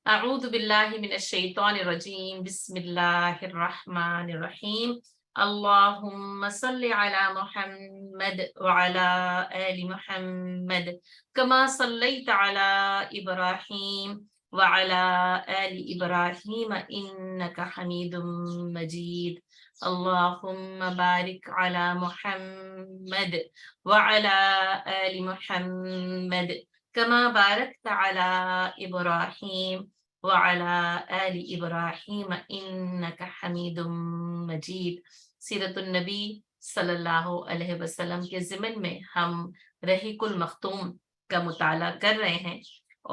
اعوذ باللہ من الشیطان الرجیم بسم اللہ الرحمن الرحیم اللہم صل علی محمد وعلی آل محمد کما صلیت علی ابراہیم وعلی آل ابراہیم انک حمید مجید اللہم بارک علی محمد وعلی آل محمد کما بارکت علی ابراہیم وعلى آل ابراہیم انک حمید مجید۔ سیرت النبی صلی اللہ علیہ وسلم کے ضمن میں ہم رحیق المختوم کا مطالعہ کر رہے ہیں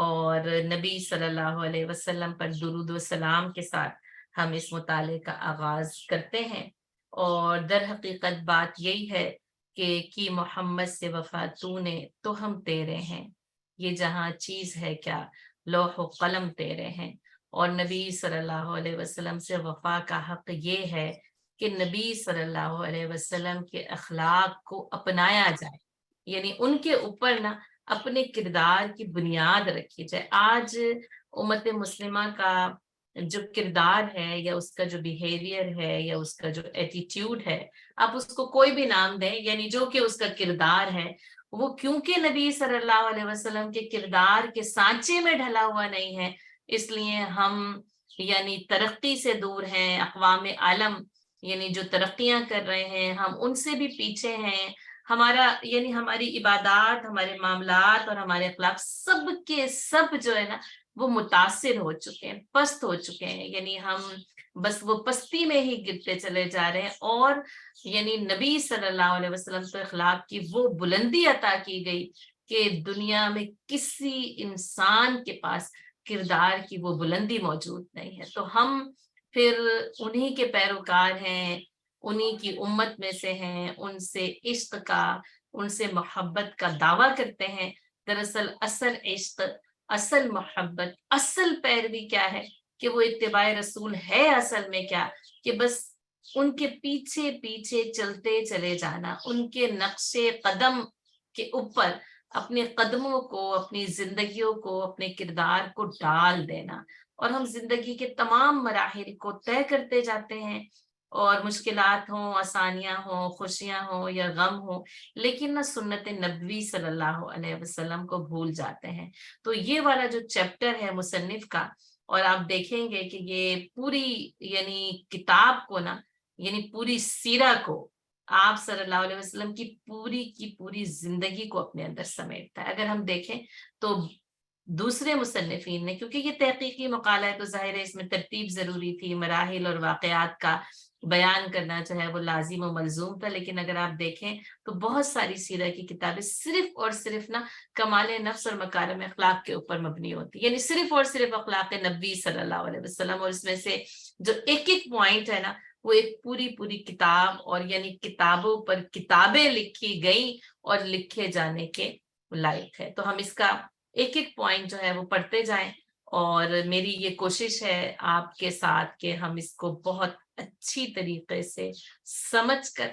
اور نبی صلی اللہ علیہ وسلم پر درود و سلام کے ساتھ ہم اس مطالعے کا آغاز کرتے ہیں، اور در حقیقت بات یہی ہے کہ کی محمد سے وفا تو نے تو ہم تیرے ہیں، یہ جہاں چیز ہے کیا لوح و قلم تیرے ہیں۔ اور نبی صلی اللہ علیہ وسلم سے وفا کا حق یہ ہے کہ نبی صلی اللہ علیہ وسلم کے اخلاق کو اپنایا جائے، یعنی ان کے اوپر نا اپنے کردار کی بنیاد رکھی جائے۔ آج امت مسلمہ کا جو کردار ہے یا اس کا جو بیہیویئر ہے یا اس کا جو ایٹیٹیوڈ ہے، آپ اس کو کوئی بھی نام دیں، یعنی جو کہ اس کا کردار ہے وہ کیونکہ نبی صلی اللہ علیہ وسلم کے کردار کے سانچے میں ڈھلا ہوا نہیں ہے، اس لیے ہم یعنی ترقی سے دور ہیں۔ اقوام عالم یعنی جو ترقیاں کر رہے ہیں ہم ان سے بھی پیچھے ہیں۔ ہمارا یعنی ہماری عبادات، ہمارے معاملات اور ہمارے اخلاق سب کے سب جو ہے نا وہ متاثر ہو چکے ہیں، پست ہو چکے ہیں، یعنی ہم بس وہ پستی میں ہی گرتے چلے جا رہے ہیں۔ اور یعنی نبی صلی اللہ علیہ وسلم کو اخلاق کی وہ بلندی عطا کی گئی کہ دنیا میں کسی انسان کے پاس کردار کی وہ بلندی موجود نہیں ہے۔ تو ہم پھر انہی کے پیروکار ہیں، انہی کی امت میں سے ہیں، ان سے عشق کا، ان سے محبت کا دعویٰ کرتے ہیں۔ دراصل اصل عشق، اصل محبت، اصل پیروی کیا ہے کہ وہ اتباع رسول ہے اصل میں کیا کہ بس ان کے پیچھے پیچھے چلتے چلے جانا، ان کے نقش قدم کے اوپر اپنے قدموں کو، اپنی زندگیوں کو، اپنے کردار کو ڈال دینا، اور ہم زندگی کے تمام مراحل کو طے کرتے جاتے ہیں، اور مشکلات ہوں، آسانیاں ہوں، خوشیاں ہوں یا غم ہوں، لیکن نہ سنت نبوی صلی اللہ علیہ وسلم کو بھول جاتے ہیں۔ تو یہ والا جو چیپٹر ہے مصنف کا، اور آپ دیکھیں گے کہ یہ پوری یعنی کتاب کو نا، یعنی پوری سیرہ کو، آپ صلی اللہ علیہ وسلم کی پوری زندگی کو اپنے اندر سمیٹتا ہے۔ اگر ہم دیکھیں تو دوسرے مصنفین نے، کیونکہ یہ تحقیقی مقالہ ہے تو ظاہر ہے اس میں ترتیب ضروری تھی، مراحل اور واقعات کا بیان کرنا جو ہے وہ لازم و ملزوم تھا، لیکن اگر آپ دیکھیں تو بہت ساری سیرہ کی کتابیں صرف اور صرف نا کمال نفس اور مکارم اخلاق کے اوپر مبنی ہوتی، یعنی صرف اور صرف اخلاق نبی صلی اللہ علیہ وسلم، اور اس میں سے جو ایک ایک پوائنٹ ہے نا وہ ایک پوری کتاب، اور یعنی کتابوں پر کتابیں لکھی گئیں اور لکھے جانے کے لائق ہے۔ تو ہم اس کا ایک ایک پوائنٹ جو ہے وہ پڑھتے جائیں، اور میری یہ کوشش ہے آپ کے ساتھ کہ ہم اس کو بہت اچھی طریقے سے سمجھ کر،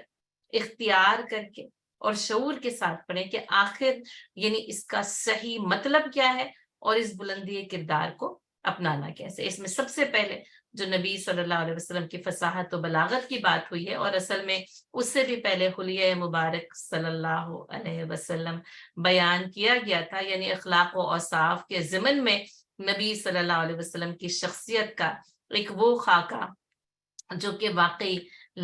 اختیار کر کے اور شعور کے ساتھ پڑھیں کہ آخر یعنی اس کا صحیح مطلب کیا ہے اور اس بلندی کردار کو اپنانا کیسے۔ اس میں سب سے پہلے جو نبی صلی اللہ علیہ وسلم کی فصاحت و بلاغت کی بات ہوئی ہے، اور اصل میں اس سے بھی پہلے حلیہ مبارک صلی اللہ علیہ وسلم بیان کیا گیا تھا، یعنی اخلاق و اوصاف کے ضمن میں نبی صلی اللہ علیہ وسلم کی شخصیت کا ایک وہ خاکہ جو کہ واقعی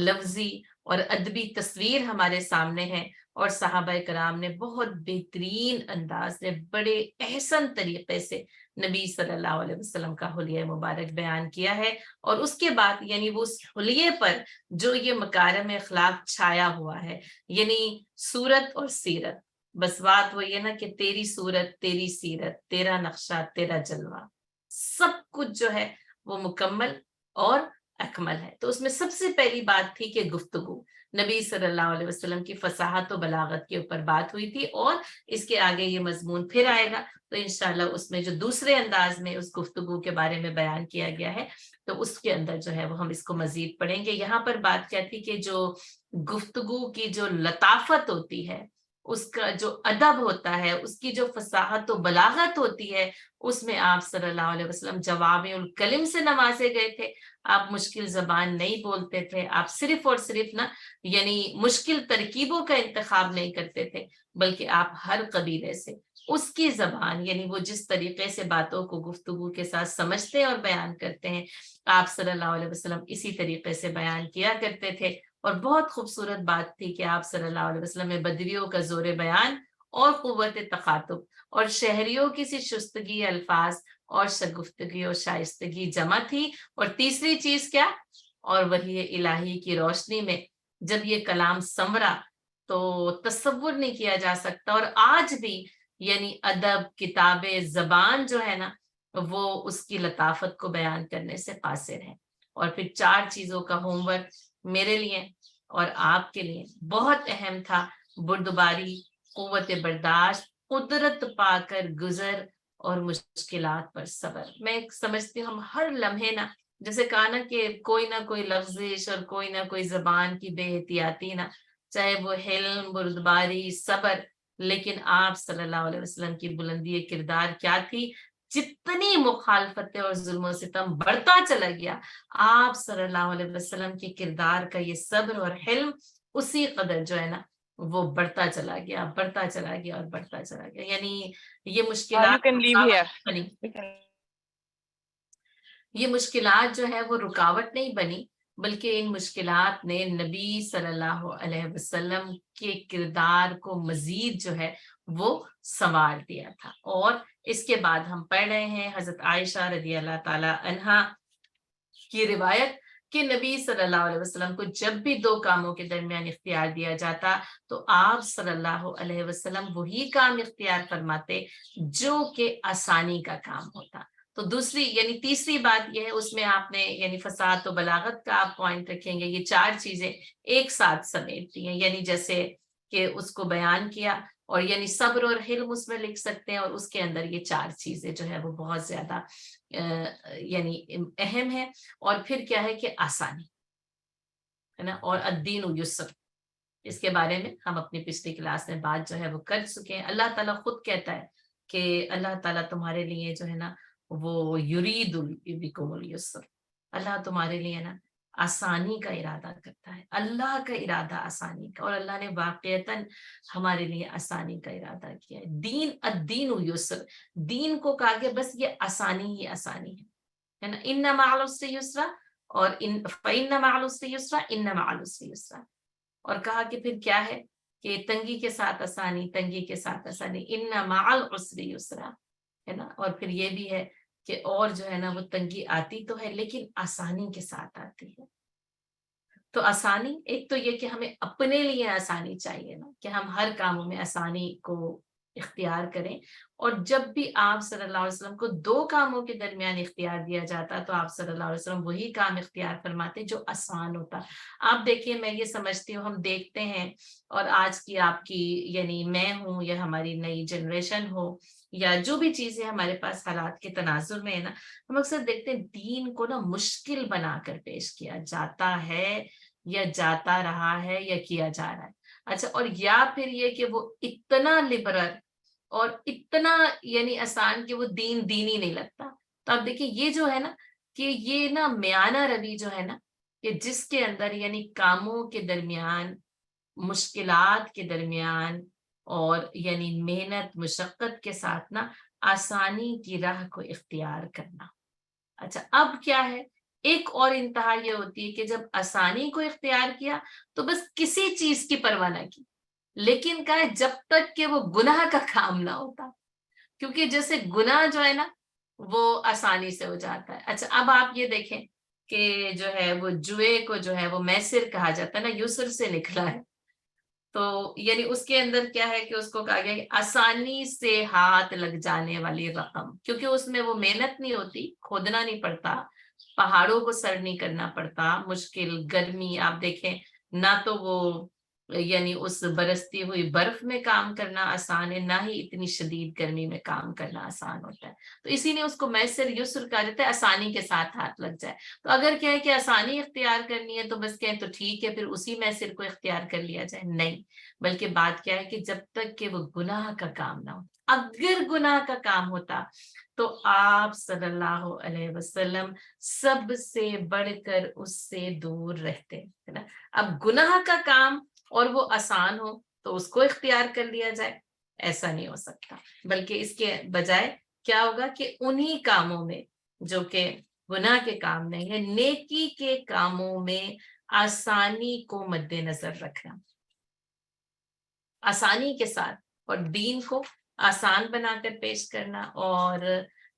لفظی اور ادبی تصویر ہمارے سامنے ہے، اور صحابہ کرام نے بہت بہترین انداز میں بڑے احسن طریقے سے نبی صلی اللہ علیہ وسلم کا حلیہ مبارک بیان کیا ہے۔ اور اس کے بعد یعنی وہ اس حلیے پر جو یہ مکارم اخلاق چھایا ہوا ہے، یعنی صورت اور سیرت، بس بات وہ یہ نا کہ تیری صورت، تیری سیرت، تیرا نقشہ، تیرا جلوہ، سب کچھ جو ہے وہ مکمل اور اکمل ہے۔ تو اس میں سب سے پہلی بات تھی کہ گفتگو، نبی صلی اللہ علیہ وسلم کی فصاحت و بلاغت کے اوپر بات ہوئی تھی، اور اس کے آگے یہ مضمون پھر آئے گا تو انشاءاللہ اس میں جو دوسرے انداز میں اس گفتگو کے بارے میں بیان کیا گیا ہے تو اس کے اندر جو ہے وہ ہم اس کو مزید پڑھیں گے۔ یہاں پر بات کیا تھی کہ جو گفتگو کی جو لطافت ہوتی ہے اس کا جو ادب ہوتا ہے، اس کی جو فصاحت و بلاغت ہوتی ہے، اس میں آپ صلی اللہ علیہ وسلم جوامع الکلم سے نوازے گئے تھے. آپ مشکل زبان نہیں بولتے تھے، آپ صرف اور صرف نا یعنی مشکل ترکیبوں کا انتخاب نہیں کرتے تھے، بلکہ آپ ہر قبیلے سے اس کی زبان یعنی وہ جس طریقے سے باتوں کو گفتگو کے ساتھ سمجھتے اور بیان کرتے ہیں، آپ صلی اللہ علیہ وسلم اسی طریقے سے بیان کیا کرتے تھے. اور بہت خوبصورت بات تھی کہ آپ صلی اللہ علیہ وسلم میں بدویوں کا زور بیان اور قوت تخاطب اور شہریوں کی سی شستگی الفاظ اور شگفتگی اور شائستگی جمع تھی. اور تیسری چیز کیا؟ اور وحی الہی کی روشنی میں جب یہ کلام سنورا تو تصور نہیں کیا جا سکتا. اور آج بھی یعنی ادب، کتابیں، زبان جو ہے نا وہ اس کی لطافت کو بیان کرنے سے قاصر ہے. اور پھر 4 چیزوں کا ہوم ورک میرے لیے اور آپ کے لیے بہت اہم تھا: بردباری، قوت برداشت، قدرت پا کر گزر اور مشکلات پر صبر. میں سمجھتی ہوں ہم ہر لمحے نا، جیسے کہا نا کہ کوئی نہ کوئی لفظش اور کوئی نہ کوئی زبان کی بے احتیاطی نا، چاہے وہ حلم، بردباری، صبر، لیکن آپ صلی اللہ علیہ وسلم کی بلندی کردار کیا تھی؟ جتنی مخالفتیں اور ظلم و ستم بڑھتا چلا گیا، آپ صلی اللہ علیہ وسلم کے کردار کا یہ صبر اور حلم اسی قدر جو ہے نا وہ بڑھتا چلا گیا، بڑھتا چلا گیا اور بڑھتا چلا گیا. یعنی یہ You مشکلات can leave here. رکاوٹ بنی، یہ مشکلات جو ہے وہ رکاوٹ نہیں بنی، بلکہ ان مشکلات نے نبی صلی اللہ علیہ وسلم کے کردار کو مزید جو ہے وہ سنوار دیا تھا. اور اس کے بعد ہم پڑھ رہے ہیں حضرت عائشہ رضی اللہ تعالی عنہا کی روایت کہ نبی صلی اللہ علیہ وسلم کو جب بھی 2 کاموں کے درمیان اختیار دیا جاتا تو آپ صلی اللہ علیہ وسلم وہی کام اختیار فرماتے جو کہ آسانی کا کام ہوتا. تو دوسری یعنی تیسری بات یہ ہے، اس میں آپ نے یعنی فصاحت و بلاغت کا آپ پوائنٹ رکھیں گے. یہ 4 چیزیں ایک ساتھ سمیٹتی ہیں، یعنی جیسے کہ اس کو بیان کیا اور یعنی صبر اور حلم اس میں لکھ سکتے ہیں، اور اس کے اندر یہ 4 چیزیں جو ہے وہ بہت زیادہ یعنی اہم ہے. اور پھر کیا ہے کہ آسانی ہے نا، اور الدین یسر، اس کے بارے میں ہم اپنی پچھلی کلاس میں بات جو ہے وہ کر چکے ہیں. اللہ تعالیٰ خود کہتا ہے کہ اللہ تعالیٰ تمہارے لیے جو ہے نا وہ یرید بکم اليسر، اللہ تمہارے لیے نا آسانی کا ارادہ کرتا ہے. اللہ کا ارادہ آسانی کا، اور اللہ نے واقعتاً ہمارے لیے آسانی کا ارادہ کیا ہے. دین الدین یسر، دین کو کہا کہ بس یہ آسانی ہی آسانی ہے نا. ان مع العسر یسرا اور فإن مع العسر یسرا، ان مع العسر یسرا. اور کہا کہ پھر کیا ہے کہ تنگی کے ساتھ آسانی، تنگی کے ساتھ آسانی، ان مع العسر یسرا ہے نا. اور پھر یہ بھی ہے کہ اور جو ہے نا وہ تنگی آتی تو ہے لیکن آسانی کے ساتھ آتی ہے. تو آسانی ایک تو یہ کہ ہمیں اپنے لیے آسانی چاہیے نا، کہ ہم ہر کاموں میں آسانی کو اختیار کریں. اور جب بھی آپ صلی اللہ علیہ وسلم کو 2 کاموں کے درمیان اختیار دیا جاتا تو آپ صلی اللہ علیہ وسلم وہی کام اختیار فرماتے جو آسان ہوتا. آپ دیکھیے، میں یہ سمجھتی ہوں ہم دیکھتے ہیں، اور آج کی آپ کی یعنی میں ہوں یا ہماری نئی جنریشن ہو یا جو بھی چیزیں ہمارے پاس حالات کے تناظر میں ہے نا، ہم اکثر دیکھتے ہیں دین کو نا مشکل بنا کر پیش کیا جاتا ہے یا جاتا رہا ہے یا کیا جا رہا ہے. اچھا، اور یا پھر یہ کہ وہ اتنا لبرل اور اتنا یعنی آسان کہ وہ دین ہی نہیں لگتا. تو آپ دیکھیں یہ جو ہے نا کہ یہ نا میانہ روی جو ہے نا کہ جس کے اندر یعنی کاموں کے درمیان، مشکلات کے درمیان اور یعنی محنت مشقت کے ساتھ نا آسانی کی راہ کو اختیار کرنا. اچھا، اب کیا ہے، ایک اور انتہا یہ ہوتی ہے کہ جب آسانی کو اختیار کیا تو بس کسی چیز کی پرواہ نہ کی، لیکن کہا جب تک کہ وہ گناہ کا کام نہ ہوتا، کیونکہ جیسے گناہ جو ہے نا وہ آسانی سے ہو جاتا ہے. اچھا، اب آپ یہ دیکھیں کہ جو ہے وہ جوئے کو جو ہے وہ میسر کہا جاتا ہے نا، یسر سے نکلا ہے. تو یعنی اس کے اندر کیا ہے کہ اس کو کہا گیا کہ آسانی سے ہاتھ لگ جانے والی رقم، کیونکہ اس میں وہ محنت نہیں ہوتی، کھودنا نہیں پڑتا، پہاڑوں کو سر نہیں کرنا پڑتا، مشکل گرمی آپ دیکھیں نہ تو وہ یعنی اس برستی ہوئی برف میں کام کرنا آسان ہے، نہ ہی اتنی شدید گرمی میں کام کرنا آسان ہوتا ہے. تو اسی لیے اس کو میسر یسر کہا جاتا ہے، آسانی کے ساتھ ہاتھ لگ جائے. تو اگر کیا ہے کہ آسانی اختیار کرنی ہے تو بس کہیں تو ٹھیک ہے، پھر اسی میسر کو اختیار کر لیا جائے. نہیں، بلکہ بات کیا ہے کہ جب تک کہ وہ گناہ کا کام نہ ہو. اگر گناہ کا کام ہوتا تو آپ صلی اللہ علیہ وسلم سب سے بڑھ کر اس سے دور رہتے، ہے نا. اب گناہ کا کام اور وہ آسان ہو تو اس کو اختیار کر لیا جائے، ایسا نہیں ہو سکتا. بلکہ اس کے بجائے کیا ہوگا کہ انہی کاموں میں جو کہ گناہ کے کام نہیں ہے، نیکی کے کاموں میں آسانی کو مد نظر رکھنا، آسانی کے ساتھ، اور دین کو آسان بنا کر پیش کرنا. اور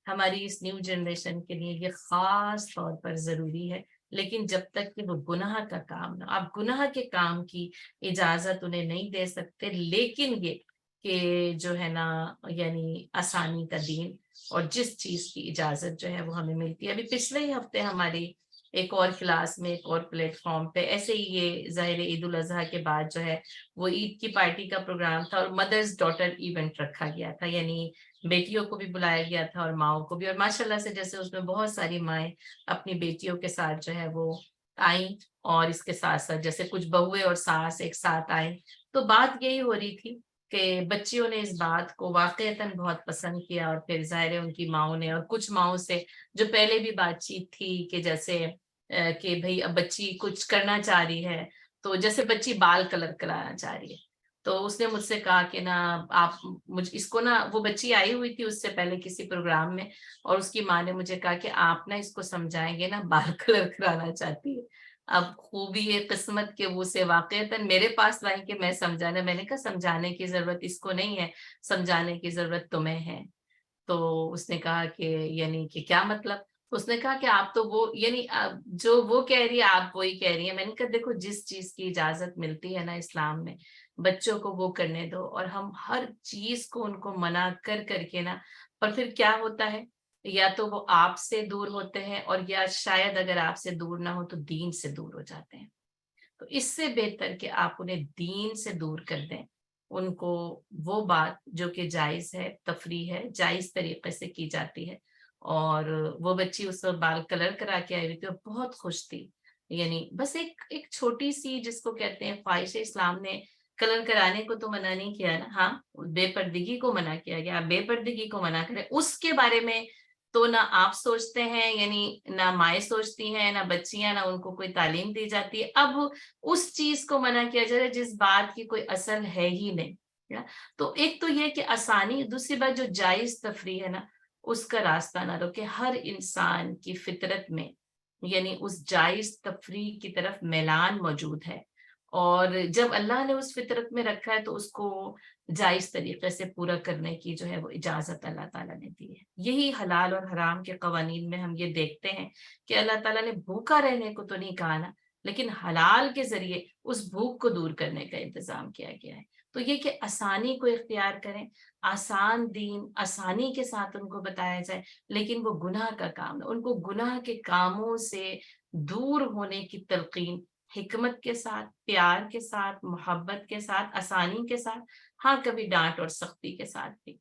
ہماری اس نیو جنریشن کے لیے یہ خاص طور پر ضروری ہے. لیکن جب تک کہ وہ گناہ کا کام نہ، آپ گناہ کے کام کی اجازت انہیں نہیں دے سکتے، لیکن یہ کہ جو ہے نا یعنی آسانی کا دین اور جس چیز کی اجازت جو ہے وہ ہمیں ملتی ہے. ابھی پچھلے ہی ہفتے ہماری ایک اور کلاس میں ایک اور پلیٹ فارم پہ ایسے ہی یہ ظاہر عید الاضحیٰ کے بعد جو ہے وہ عید کی پارٹی کا پروگرام تھا، اور مدرز ڈاٹر ایونٹ رکھا گیا تھا، یعنی بیٹیوں کو بھی بلایا گیا تھا اور ماؤں کو بھی. اور ماشاء اللہ سے جیسے اس میں بہت ساری مائیں اپنی بیٹیوں کے ساتھ جو ہے وہ آئیں، اور اس کے ساتھ ساتھ جیسے کچھ بہویں اور ساس ایک ساتھ آئیں. تو بات یہی ہو رہی تھی کہ بچیوں نے اس بات کو واقعتاً بہت پسند کیا، اور پھر ظاہر ہے ان کی ماؤں نے، اور کچھ ماؤں سے جو پہلے بھی بات چیت تھی کہ جیسے کہ بھئی اب بچی کچھ کرنا چاہ رہی ہے، تو جیسے بچی بال کلر کرانا چاہ رہی ہے، تو اس نے مجھ سے کہا کہ نا آپ مجھ اس کو نا، وہ بچی آئی ہوئی تھی اس سے پہلے کسی پروگرام میں، اور اس کی ماں نے مجھے کہا کہ آپ نا اس کو سمجھائیں گے نا، بال کلر کرانا چاہتی ہے. اب خوبی یہ قسمت کے وہ سے واقعتاً میرے پاس لائیں کہ میں سمجھانا، میں نے کہا سمجھانے کی ضرورت اس کو نہیں ہے، سمجھانے کی ضرورت تمہیں ہے. تو اس نے کہا کہ یعنی کہ کیا مطلب؟ اس نے کہا کہ آپ تو وہ یعنی جو وہ کہہ رہی ہے آپ وہی کہہ رہی ہیں. میں نے کہا دیکھو جس چیز کی اجازت ملتی ہے نا اسلام میں، بچوں کو وہ کرنے دو، اور ہم ہر چیز کو ان کو منع کر کر کے نا، اور پھر کیا ہوتا ہے، یا تو وہ آپ سے دور ہوتے ہیں، اور یا شاید اگر آپ سے دور نہ ہو تو دین سے دور ہو جاتے ہیں. تو اس سے بہتر کہ آپ انہیں دین سے دور کر دیں، ان کو وہ بات جو کہ جائز ہے، تفریح ہے، جائز طریقے سے کی جاتی ہے. اور وہ بچی اس وقت بال کلر کرا کے آئی ہوئی تھی اور بہت خوش تھی. یعنی بس ایک چھوٹی سی جس کو کہتے ہیں خواہش، اسلام نے کلر کرانے کو تو منع نہیں کیا نا، ہاں بے پردگی کو منع کیا گیا. آپ بے پردگی کو منع کریں، اس کے بارے میں تو نہ آپ سوچتے ہیں، یعنی نہ مائیں سوچتی ہیں، نہ بچیاں، نہ ان کو کوئی تعلیم دی جاتی ہے. اب اس چیز کو منع کیا جائے جس بات کی کوئی اصل ہے ہی نہیں. تو ایک تو یہ کہ آسانی، دوسری بات جو جائز تفریح ہے نا اس کا راستہ نہ روکے. ہر انسان کی فطرت میں یعنی اس جائز تفریح کی طرف میلان موجود ہے، اور جب اللہ نے اس فطرت میں رکھا ہے تو اس کو جائز طریقے سے پورا کرنے کی جو ہے وہ اجازت اللہ تعالیٰ نے دی ہے. یہی حلال اور حرام کے قوانین میں ہم یہ دیکھتے ہیں کہ اللہ تعالیٰ نے بھوکا رہنے کو تو نہیں کہا نا، لیکن حلال کے ذریعے اس بھوک کو دور کرنے کا انتظام کیا گیا ہے. تو یہ کہ آسانی کو اختیار کریں، آسان دین آسانی کے ساتھ ان کو بتایا جائے، لیکن وہ گناہ کا کام ہے، ان کو گناہ کے کاموں سے دور ہونے کی تلقین حکمت کے ساتھ، پیار کے ساتھ، محبت کے ساتھ، آسانی کے ساتھ، ہاں کبھی ڈانٹ اور سختی کے ساتھ بھی،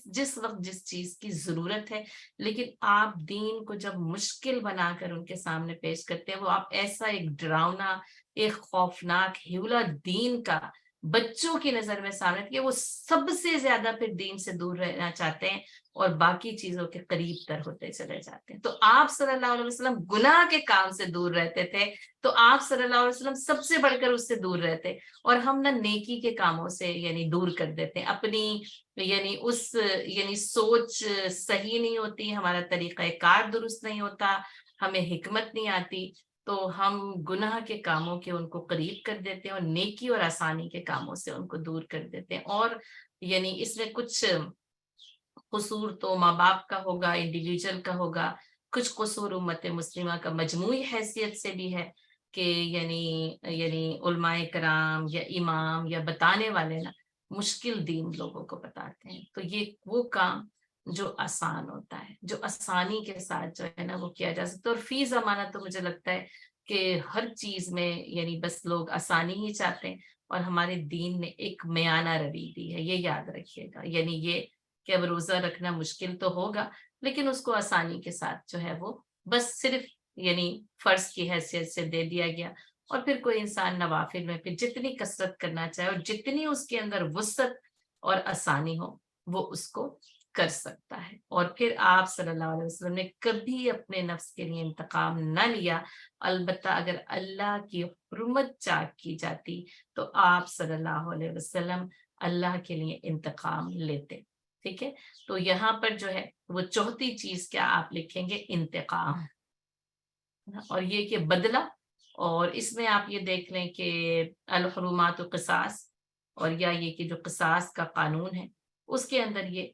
جس وقت جس چیز کی ضرورت ہے. لیکن آپ دین کو جب مشکل بنا کر ان کے سامنے پیش کرتے ہیں، وہ آپ ایسا ایک ڈراؤنا، ایک خوفناک حیولہ دین کا بچوں کی نظر میں سامنے کہ وہ سب سے زیادہ پھر دین سے دور رہنا چاہتے ہیں اور باقی چیزوں کے قریب تر ہوتے چلے جاتے ہیں. تو آپ صلی اللہ علیہ وسلم گناہ کے کام سے دور رہتے تھے، تو آپ صلی اللہ علیہ وسلم سب سے بڑھ کر اس سے دور رہتے، اور ہم نہ نیکی کے کاموں سے یعنی دور کر دیتے ہیں. اپنی یعنی اس یعنی سوچ صحیح نہیں ہوتی، ہمارا طریقہ کار درست نہیں ہوتا، ہمیں حکمت نہیں آتی، تو ہم گناہ کے کاموں کے ان کو قریب کر دیتے ہیں، اور نیکی اور آسانی کے کاموں سے ان کو دور کر دیتے ہیں. اور یعنی اس میں کچھ قصور تو ماں باپ کا ہوگا، انڈیویجول کا ہوگا، کچھ قصور امت مسلمہ کا مجموعی حیثیت سے بھی ہے کہ یعنی علماء کرام یا امام یا بتانے والے نا مشکل دین لوگوں کو بتاتے ہیں. تو یہ وہ کام جو آسان ہوتا ہے، جو آسانی کے ساتھ جو ہے نا وہ کیا جا سکتا ہے. اور فی زمانہ تو مجھے لگتا ہے کہ ہر چیز میں یعنی بس لوگ آسانی ہی چاہتے ہیں، اور ہمارے دین نے ایک میانہ روی دی ہے، یہ یاد رکھیے گا. یعنی یہ کہ اب روزہ رکھنا مشکل تو ہوگا لیکن اس کو آسانی کے ساتھ جو ہے وہ بس صرف یعنی فرض کی حیثیت سے دے دیا گیا. اور پھر کوئی انسان نوافل میں پھر جتنی کثرت کرنا چاہے اور جتنی اس کے اندر وسعت اور آسانی ہو وہ اس کو کر سکتا ہے. اور پھر آپ صلی اللہ علیہ وسلم نے کبھی اپنے نفس کے لیے انتقام نہ لیا. البتہ اگر اللہ کی حرمت چاک کی جاتی تو آپ صلی اللہ علیہ وسلم اللہ کے لیے انتقام لیتے. ٹھیک ہے، تو یہاں پر جو ہے وہ چوتھی چیز کیا آپ لکھیں گے؟ انتقام. اور یہ کہ بدلہ، اور اس میں آپ یہ دیکھ لیں کہ الحرمات و قصاص، اور یا یہ کہ جو قصاص کا قانون ہے اس کے اندر یہ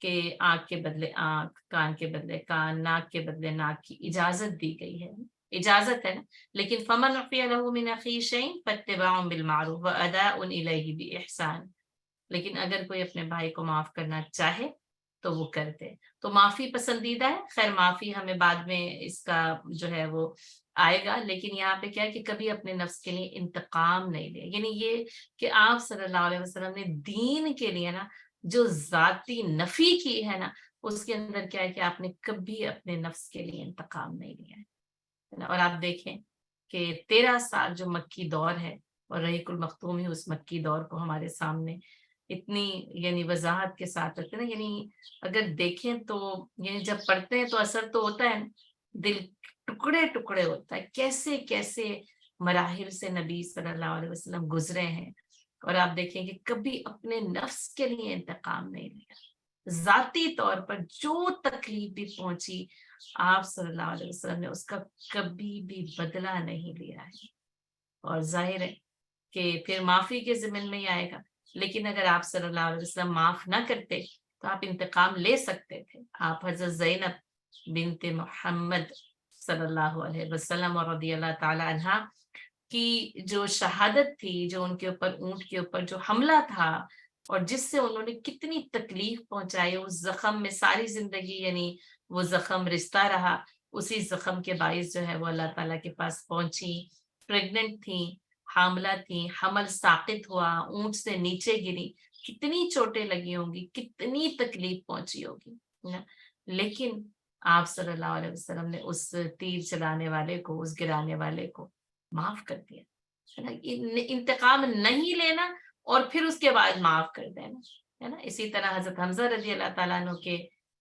کہ آنکھ کے بدلے آنکھ، کان کے بدلے کان، ناک کے بدلے ناک کی اجازت دی گئی ہے. اجازت ہے نا. لیکن فمن عفی له من اخیہ شیء فاتباع بالمعروف واداء الیہ باحسان. لیکن اگر کوئی اپنے بھائی کو معاف کرنا چاہے تو وہ کرتے. تو معافی پسندیدہ ہے. خیر معافی ہمیں بعد میں اس کا جو ہے وہ آئے گا، لیکن یہاں پہ کیا ہے کہ کبھی اپنے نفس کے لیے انتقام نہیں لے. یعنی یہ کہ آپ صلی اللہ علیہ وسلم نے دین کے لیے نا جو ذاتی نفی کی ہے نا، اس کے اندر کیا ہے کہ آپ نے کبھی اپنے نفس کے لیے انتقام نہیں لیا ہے. اور آپ دیکھیں کہ 13 سال جو مکی دور ہے، اور رحیق المختوم ہی اس مکی دور کو ہمارے سامنے اتنی یعنی وضاحت کے ساتھ رکھتے ہیں نا. یعنی اگر دیکھیں تو یعنی جب پڑھتے ہیں تو اثر تو ہوتا ہے، دل ٹکڑے ٹکڑے ہوتا ہے. کیسے کیسے مراحل سے نبی صلی اللہ علیہ وسلم گزرے ہیں. اور آپ دیکھیں کہ کبھی اپنے نفس کے لیے انتقام نہیں لیا. ذاتی طور پر جو تکلیف بھی پہنچی آپ صلی اللہ علیہ وسلم نے اس کا کبھی بھی بدلہ نہیں لیا ہے. اور ظاہر ہے کہ پھر معافی کے ضمن میں ہی آئے گا. لیکن اگر آپ صلی اللہ علیہ وسلم معاف نہ کرتے تو آپ انتقام لے سکتے تھے. آپ حضرت زینب بنت محمد صلی اللہ علیہ وسلم اور رضی اللہ تعالی عنہ کی جو شہادت تھی، جو ان کے اوپر اونٹ کے اوپر جو حملہ تھا اور جس سے انہوں نے کتنی تکلیف پہنچائی، اس زخم میں ساری زندگی یعنی وہ زخم رشتہ رہا. اسی زخم کے باعث جو ہے وہ اللہ تعالیٰ کے پاس پہنچی. پریگننٹ تھی، حاملہ تھی، حمل ساقط ہوا، اونٹ سے نیچے گری، کتنی چوٹیں لگی ہوں گی، کتنی تکلیف پہنچی ہوگی. لیکن آپ صلی اللہ علیہ وسلم نے اس تیر چلانے والے کو، اس گرانے والے کو معاف کر دیا. انتقام نہیں لینا اور پھر اس کے بعد معاف کر دینا ہے نا. اسی طرح حضرت حمزہ رضی اللہ تعالیٰ عنہ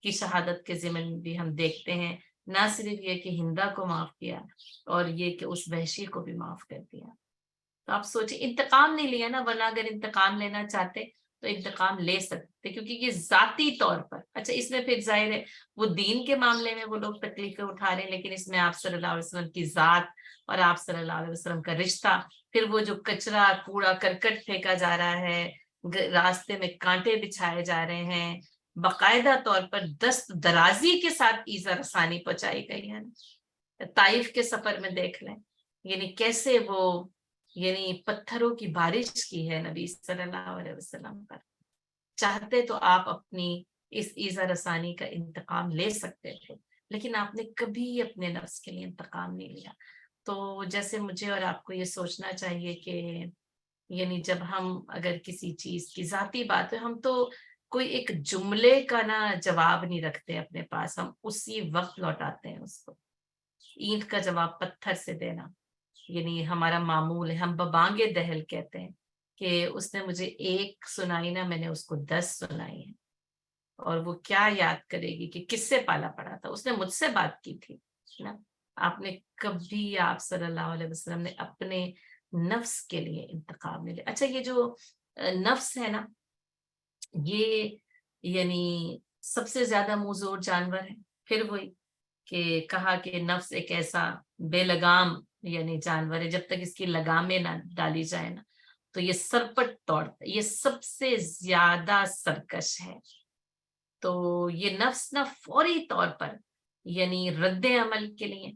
کی شہادت کے ضمن بھی ہم دیکھتے ہیں، نہ صرف یہ کہ ہندا کو معاف کیا اور یہ کہ اس وحشی کو بھی معاف کر دیا. تو آپ سوچیں، انتقام نہیں لیا نا، ورنہ اگر انتقام لینا چاہتے تو انتقام لے سکتے، کیونکہ یہ ذاتی طور پر. اچھا اس میں پھر ظاہر ہے وہ دین کے معاملے میں وہ لوگ تکلیفیں اٹھا رہے ہیں، لیکن اس میں آپ صلی اللہ علیہ وسلم کی ذات اور آپ صلی اللہ علیہ وسلم کا رشتہ، پھر وہ جو کچرا کوڑا کرکٹ پھینکا جا رہا ہے، راستے میں کانٹے بچھائے جا رہے ہیں، باقاعدہ طور پر دست درازی کے ساتھ ایذا رسانی پہنچائی گئی ہے. طائف کے سفر میں دیکھ لیں یعنی کیسے وہ یعنی پتھروں کی بارش کی ہے نبی صلی اللہ علیہ وسلم پر. چاہتے تو آپ اپنی اس ایذا رسانی کا انتقام لے سکتے تھے، لیکن آپ نے کبھی اپنے نفس کے لیے انتقام نہیں لیا. تو جیسے مجھے اور آپ کو یہ سوچنا چاہیے کہ یعنی جب ہم اگر کسی چیز کی ذاتی بات ہے، ہم تو کوئی ایک جملے کا نا جواب نہیں رکھتے اپنے پاس، ہم اسی وقت لوٹاتے ہیں اس کو. اینٹ کا جواب پتھر سے دینا یعنی ہمارا معمول ہے. ہم ببانگے دہل کہتے ہیں کہ اس نے مجھے ایک سنائی نا، میں نے اس کو 10 سنائی ہیں. اور وہ کیا یاد کرے گی کہ کس سے پالا پڑا تھا، اس نے مجھ سے بات کی تھی نا. آپ نے کبھی آپ صلی اللہ علیہ وسلم نے اپنے نفس کے لیے انتقام نہیں لیا. اچھا یہ جو نفس ہے نا، یہ یعنی سب سے زیادہ موزور جانور ہے. پھر وہی کہ کہا کہ نفس ایک ایسا بے لگام یعنی جانور ہے، جب تک اس کی لگامیں نہ ڈالی جائے نا تو یہ سرپٹ دوڑتا ہے، یہ سب سے زیادہ سرکش ہے. تو یہ نفس نہ فوری طور پر یعنی رد عمل کے لیے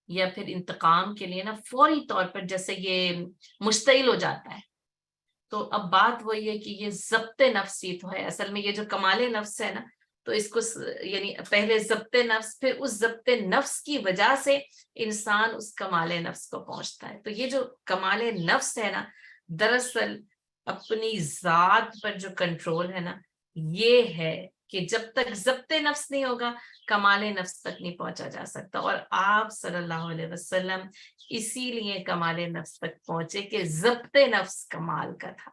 یا پھر انتقام کے لیے نا فوری طور پر جیسے یہ مشتعل ہو جاتا ہے. تو اب بات وہی ہے کہ یہ ضبط نفسی تو ہے اصل میں. یہ جو کمال نفس ہے نا، تو اس کو یعنی پہلے ضبط نفس، پھر اس ضبط نفس کی وجہ سے انسان اس کمال نفس کو پہنچتا ہے. تو یہ جو کمال نفس ہے نا، دراصل اپنی ذات پر جو کنٹرول ہے نا، یہ ہے کہ جب تک ضبط نفس نہیں ہوگا کمال نفس تک نہیں پہنچا جا سکتا. اور آپ صلی اللہ علیہ وسلم اسی لیے کمال نفس تک پہنچے کہ ضبط نفس کمال کا تھا،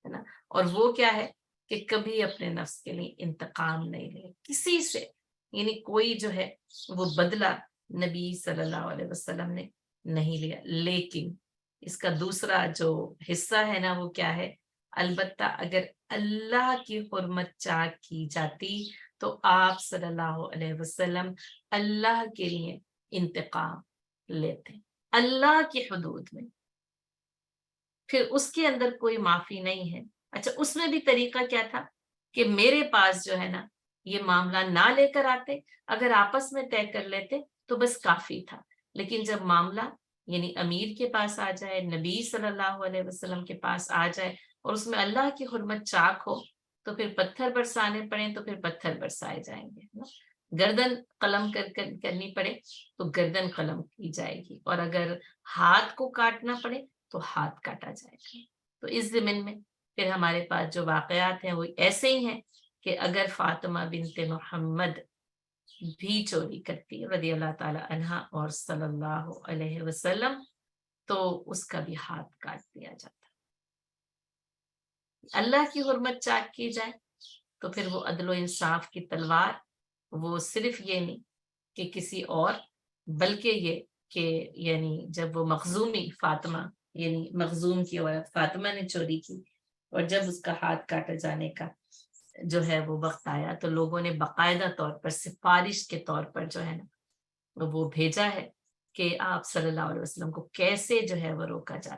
ہے نا. اور وہ کیا ہے کہ کبھی اپنے نفس کے لیے انتقام نہیں لے کسی سے، یعنی کوئی جو ہے وہ بدلہ نبی صلی اللہ علیہ وسلم نے نہیں لیا. لیکن اس کا دوسرا جو حصہ ہے نا وہ کیا ہے، البتہ اگر اللہ کی حرمت چاہ کی جاتی تو آپ صلی اللہ علیہ وسلم اللہ کے لیے انتقام لیتے، اللہ کی حدود میں، پھر اس کے اندر کوئی معافی نہیں ہے. اچھا اس میں بھی طریقہ کیا تھا کہ میرے پاس جو ہے نا یہ معاملہ نہ لے کر آتے، اگر آپس میں طے کر لیتے تو بس کافی تھا. لیکن جب معاملہ یعنی امیر کے پاس آ جائے، نبی صلی اللہ علیہ وسلم کے پاس آ جائے اور اس میں اللہ کی حرمت چاک ہو تو پھر پتھر برسانے پڑیں تو پھر پتھر برسائے جائیں گے، گردن قلم کرنی پڑے تو گردن قلم کی جائے گی، اور اگر ہاتھ کو کاٹنا پڑے تو ہاتھ کاٹا جائے گا. تو اس ضمن میں پھر ہمارے پاس جو واقعات ہیں وہ ایسے ہی ہیں کہ اگر فاطمہ بنت محمد بھی چوری کرتی رضی اللہ تعالی عنہا اور صلی اللہ علیہ وسلم تو اس کا بھی ہاتھ کاٹ دیا جاتا. اللہ کی حرمت چاک کی جائے تو پھر وہ عدل و انصاف کی تلوار وہ صرف یہ نہیں کہ کسی اور، بلکہ یہ کہ یعنی جب وہ مخزومی فاطمہ یعنی مخزوم کی عورت فاطمہ نے چوری کی اور جب اس کا ہاتھ کاٹے جانے کا جو ہے وہ وقت آیا تو لوگوں نے باقاعدہ طور پر سفارش کے طور پر جو ہے نا وہ بھیجا ہے کہ آپ صلی اللہ علیہ وسلم کو کیسے جو ہے وہ روکا جا